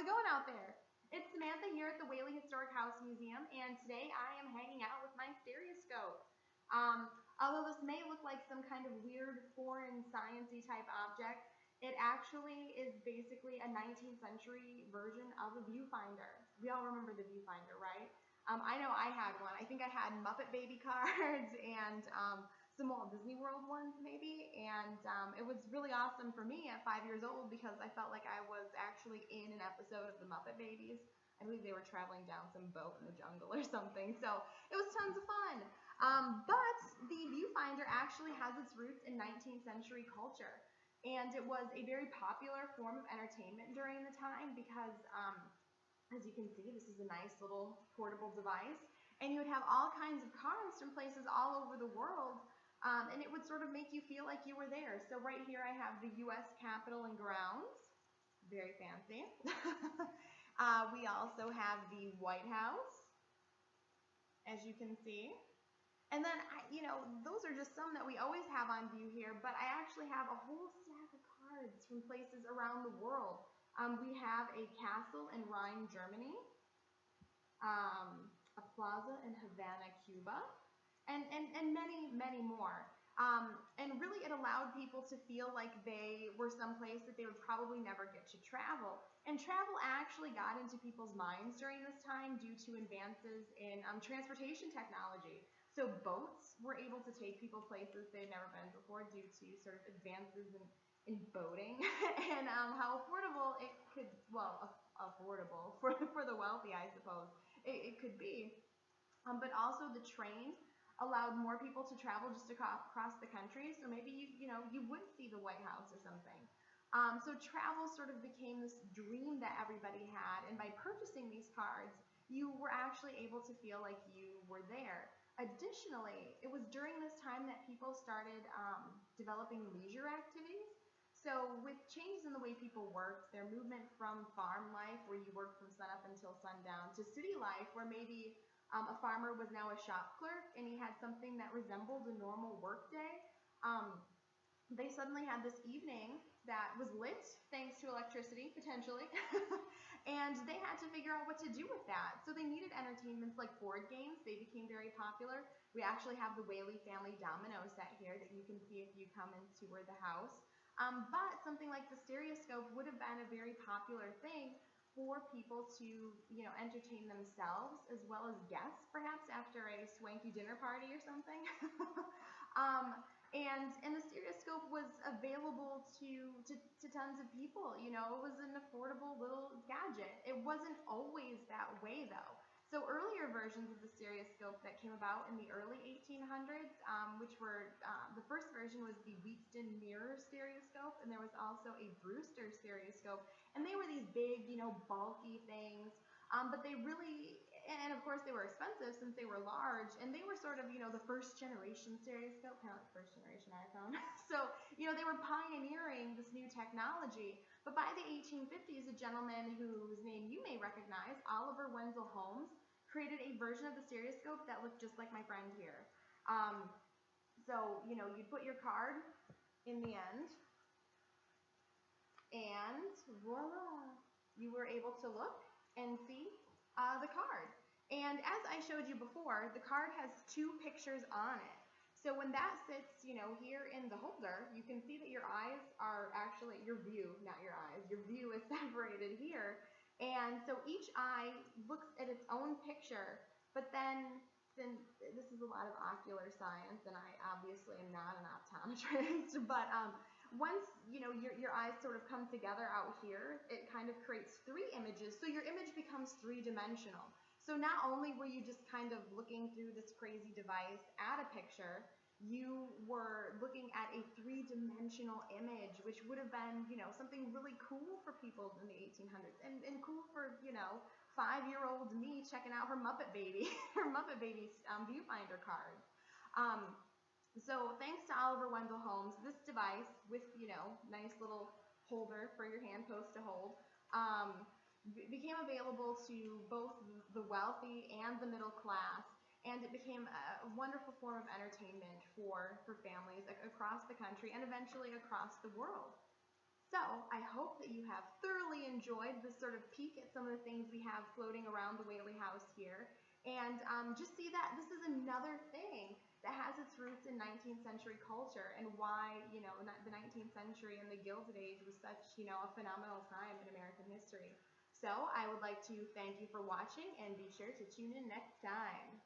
How's it going out there? It's Samantha here at the Whaley Historic House Museum, and today I am hanging out with my stereoscope. Although this may look like some kind of weird foreign sciencey type object, it actually is basically a 19th century version of a viewfinder. We all remember the viewfinder, right? I know I had one. I think I had Muppet Baby cards and some Walt Disney World ones maybe, and it was really awesome for me at 5 years old because I felt like I was actually in an episode of the Muppet Babies. I believe they were traveling down some boat in the jungle or something, so it was tons of fun. But the viewfinder actually has its roots in 19th century culture, and it was a very popular form of entertainment during the time because as you can see, this is a nice little portable device, and you would have all kinds of cards from places all over the world, and it would sort of make you feel like you were there. So right here I have the U.S. Capitol and grounds, very fancy. We also have the White House, as you can see. And then, those are just some that we always have on view here, but I actually have a whole stack of cards from places around the world. We have a castle in Rhine, Germany, a plaza in Havana, Cuba, and many, many more. And really it allowed people to feel like they were someplace that they would probably never get to travel. And travel actually got into people's minds during this time due to advances in transportation technology. So boats were able to take people places they'd never been before due to sort of advances in boating and how affordable it could, well, affordable for the wealthy, I suppose, it could be. But also the train allowed more people to travel just across the country, so maybe you would see the White House or something. So travel sort of became this dream that everybody had, and by purchasing these cards, you were actually able to feel like you were there. Additionally, it was during this time that people started developing leisure activities. So with changes in the way people worked, their movement from farm life, where you worked from sunup until sundown, to city life, where maybe a farmer was now a shop clerk and he had something that resembled a normal work day, they suddenly had this evening that was lit thanks to electricity, potentially, and they had to figure out what to do with that. So they needed entertainments like board games. They became very popular. We actually have the Whaley family domino set here that you can see if you come and tour the house. But something like the stereoscope would have been a very popular thing for people to, entertain themselves as well as guests, perhaps after a swanky dinner party or something. And the stereoscope was available to tons of people. It was an affordable little gadget. It wasn't always that way, though. So earlier versions of the stereoscope that came about in the early 1800s, which were, the first version was the Wheaton mirror stereoscope, and there was also a Brewster stereoscope, and they were these big, bulky things, but they really, and of course they were expensive since they were large, and they were sort of, the first generation stereoscope, kind of like the first generation iPhone. So, they were pioneering this new technology. But by the 1850s, a gentleman whose name you may recognize, Oliver Wendell Holmes, created a version of the stereoscope that looked just like my friend here. So, you'd put your card in the end, and voila, you were able to look and see the card. And as I showed you before, the card has two pictures on it. So when that sits, here in the holder, you can see that your eyes are actually, your view, not your eyes, your view is separated here. And so each eye looks at its own picture, but then this is a lot of ocular science, and I obviously am not an optometrist, but once, your eyes sort of come together out here, it kind of creates three images, so your image becomes three-dimensional. So not only were you just kind of looking through this crazy device at a picture, you were looking at a three-dimensional image, which would have been, something really cool for people in the 1800s, and cool for, 5-year-old me checking out her Muppet Baby, viewfinder card. So thanks to Oliver Wendell Holmes, this device with, nice little holder for your hand post to hold, became available to both the wealthy and the middle class, and it became a wonderful form of entertainment for families across the country and eventually across the world. So I hope that you have thoroughly enjoyed this sort of peek at some of the things we have floating around the Whaley House here. And just see that this is another thing that has its roots in 19th century culture, and why, you know, the 19th century and the Gilded Age was such, you know, a phenomenal time in American history. So I would like to thank you for watching, and be sure to tune in next time.